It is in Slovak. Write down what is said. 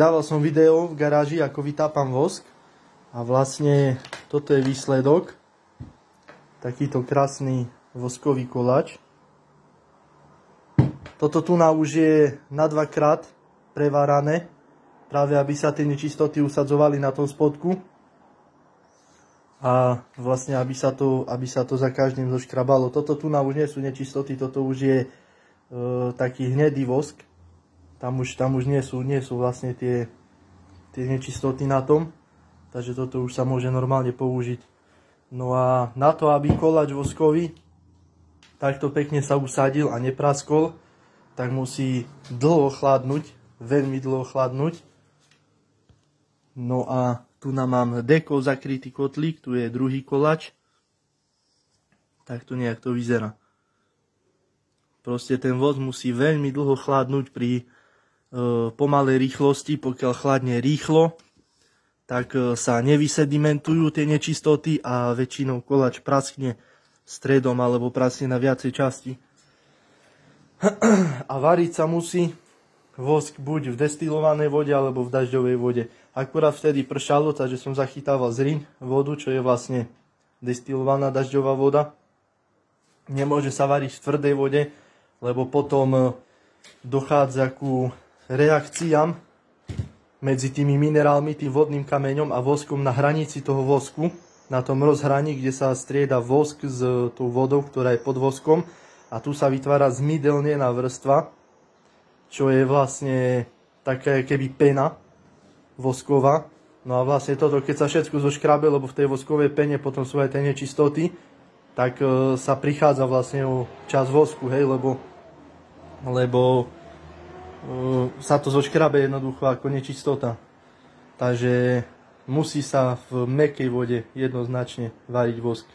dával som video v garáži, ako vytápam vosk. A vlastne toto je výsledok. Takýto krásny voskový koláč. Toto tu už je na 2-krát prevárané. Práve aby sa tie nečistoty usadzovali na tom spodku. A vlastne aby sa to za každým zoškrabalo. Toto tu už nie sú nečistoty, toto už je taký hnedý vosk. Tam už nie sú vlastne tie nečistoty na tom. Takže toto už sa môže normálne použiť. No a na to, aby koláč voskový takto pekne sa usadil a nepraskol, tak musí dlho chladnúť, veľmi dlho chladnúť. No a tu mám dekou zakrytý kotlík, tu je druhý koláč. Tak to nejak to vyzerá. Proste ten vosk musí veľmi dlho chladnúť pri pomalej rýchlosti. Pokiaľ chladne rýchlo, tak sa nevysedimentujú tie nečistoty a väčšinou koláč praskne stredom alebo praskne na viacej časti. A variť sa musí vosk buď v destilovanej vode alebo v dažďovej vode. Akurát vtedy pršalo, takže som zachytával z Rýň vodu, čo je vlastne destilovaná dažďová voda. Nemôže sa variť v tvrdej vode, lebo potom dochádza ku reakciám medzi tými minerálmi, tým vodným kameňom a voskom na hranici toho vosku, na tom rozhraní, kde sa strieda vosk s tou vodou, ktorá je pod voskom. A tu sa vytvára zmydelnená vrstva, čo je vlastne taká keby pena vosková. No a vlastne toto, keď sa všetko zoškrabe, lebo v tej voskovej pene potom sú aj tie nečistoty, tak sa prichádza vlastne o čas vosku, hej, lebo sa to zoškrabe jednoducho ako nečistota. Takže musí sa v mäkkej vode jednoznačne variť vosk.